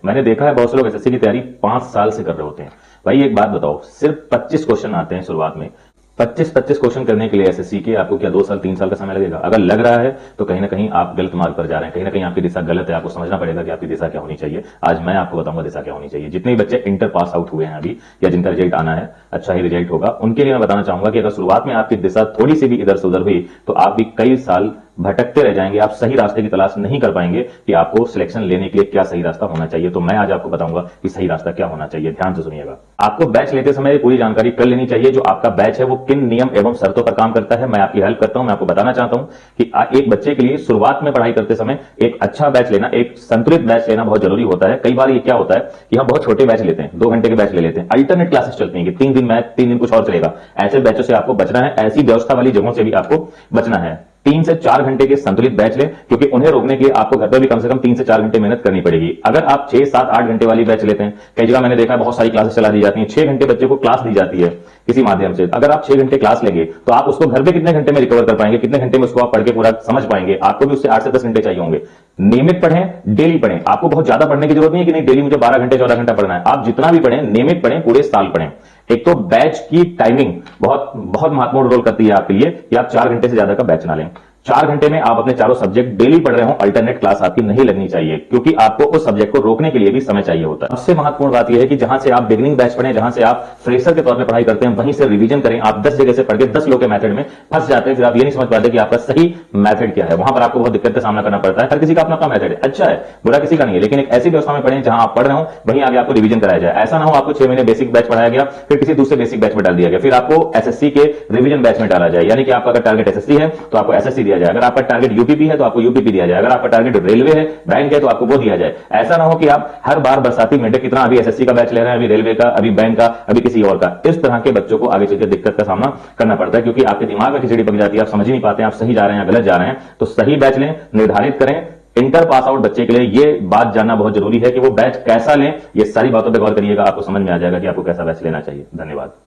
मैंने देखा है बहुत से लोग एसएससी की तैयारी 5 साल से कर रहे होते हैं। भाई एक बात बताओ, सिर्फ 25 क्वेश्चन आते हैं शुरुआत में। 25 क्वेश्चन करने के लिए एसएससी के आपको क्या 2 साल 3 साल का समय लगेगा? अगर लग रहा है तो कहीं ना कहीं आप गलत मार्ग पर जा रहे हैं, कहीं ना कहीं आपकी दिशा गलत है। आपको समझना पड़ेगा कि आपकी दिशा क्या होनी चाहिए। आज मैं आपको बताऊंगा दिशा क्या होनी चाहिए। जितने भी बच्चे इंटर पास आउट हुए हैं अभी, या जिनका रिजल्ट आना है, अच्छा ही रिजल्ट होगा, उनके लिए मैं बताना चाहूंगा कि अगर शुरुआत में आपकी दिशा थोड़ी सी भी इधर से उधर हुई तो आप भी कई साल भटकते रह जाएंगे। आप सही रास्ते की तलाश नहीं कर पाएंगे कि आपको सिलेक्शन लेने के लिए क्या सही रास्ता होना चाहिए। तो मैं आज आपको बताऊंगा कि सही रास्ता क्या होना चाहिए। ध्यान से सुनिएगा। आपको बैच लेते समय पूरी जानकारी कर लेनी चाहिए। जो आपका बैच है वो किन नियम एवं शर्तों पर काम करता है, मैं आपकी हेल्प करता हूं। मैं आपको बताना चाहता हूं कि एक बच्चे के लिए शुरुआत में पढ़ाई करते समय एक अच्छा बैच लेना, एक संतुलित बैच लेना बहुत जरूरी होता है। कई बार ये क्या होता है कि हम बहुत छोटे बैच लेते हैं, 2 घंटे के बैच ले लेते हैं, अल्टरनेट क्लासेस चलती हैं कि 3 दिन मैथ 3 दिन कुछ और चलेगा। ऐसे बैचों से आपको बचना है। ऐसी व्यवस्था वाली जगहों से भी आपको बचना है। 3 से 4 घंटे के संतुलित बैच लें, क्योंकि उन्हें रोकने के लिए आपको घर पर भी कम से कम 3 से 4 घंटे मेहनत करनी पड़ेगी। अगर आप 6, 7, 8 घंटे वाली बैच लेते हैं, कई जगह मैंने देखा है बहुत सारी क्लासेस चला दी जाती हैं, 6 घंटे बच्चे को क्लास दी जाती है किसी माध्यम से। अगर आप 6 घंटे क्लास लेंगे तो आप उसको घर पे कितने घंटे में रिकवर कर पाएंगे? कितने घंटे में उसको आप पढ़ के पूरा समझ पाएंगे? आपको भी उससे 8 से 10 घंटे चाहिए होंगे। नियमित पढ़ें, डेली पढ़ें। आपको बहुत ज्यादा पढ़ने की जरूरत नहीं है कि नहीं डेली मुझे 12 घंटे 14 घंटा पढ़ना है। आप जितना भी पढ़ें, नियमित पढ़ें, पूरे साल पढ़ें। एक तो बैच की टाइमिंग बहुत बहुत महत्वपूर्ण रोल करती है आपके लिए कि आप 4 घंटे से ज्यादा का बैच ना लें। 4 घंटे में आप अपने चारों सब्जेक्ट डेली पढ़ रहे हो, अल्टरनेट क्लास आपकी नहीं लगनी चाहिए, क्योंकि आपको उस सब्जेक्ट को रोकने के लिए भी समय चाहिए होता है। सबसे महत्वपूर्ण बात यह है कि जहां से आप बिगिनिंग बैच पढ़ें, जहां से आप फ्रेशर के तौर पर पढ़ाई करते हैं, वहीं से रिवीजन करें। आप 10 जगह से पढ़ के 10 लोग के मेथड में फंस जाते हैं, फिर आप ये नहीं समझ पाते कि आपका सही मेथड क्या है। वहां पर आपको बहुत दिक्कत का सामना करना पड़ता है। हर किसी का अपना अपना मेथड है, अच्छा है, बुरा किसी का नहीं है, लेकिन एक ऐसी व्यवस्था में पढ़ें जहां आप पढ़ रहे हो वहीं आगे आपको रिवीजन कराया जाए। ऐसा ना हो आपको 6 महीने बेसिक बैच पढ़ाया गया, फिर किसी दूसरे बेसिक बैच में डाल दिया गया, फिर आपको एसएससी के रिवीजन बैच में डाला जाए। यानी कि आपका अगर टारगेट एसएससी है तो आपको एसएससी दिया जाए, अगर आपका टारगेट यूपीपी है तो आपको यूपीपी दिया जाए, अगर आपका टारगेट रेलवे है, बैंक है, तो आपको वो दिया जाए। ऐसा ना हो कि आप हर बार बरसाती मेंढक कितना अभी एसएससी का बैच ले रहे हैं, अभी रेलवे का, अभी बैंक का, अभी किसी और का। इस तरह के बच्चों को आगे चलकर दिक्कत का सामना करना पड़ता है, क्योंकि आपके दिमाग में खिचड़ी पक जाती है, आप समझ ही नहीं पाते हैं आप सही जा रहे हैं या गलत जा रहे हैं। तो सही बैच लें, निर्धारित करें। इंटर पास आउट बच्चे के लिए यह बात जानना बहुत जरूरी है कि वो बैच कैसा लें। ये सारी बातों पर गौर करिएगा, आपको समझ में आ जाएगा कि आपको कैसा बैच लेना चाहिए। धन्यवाद।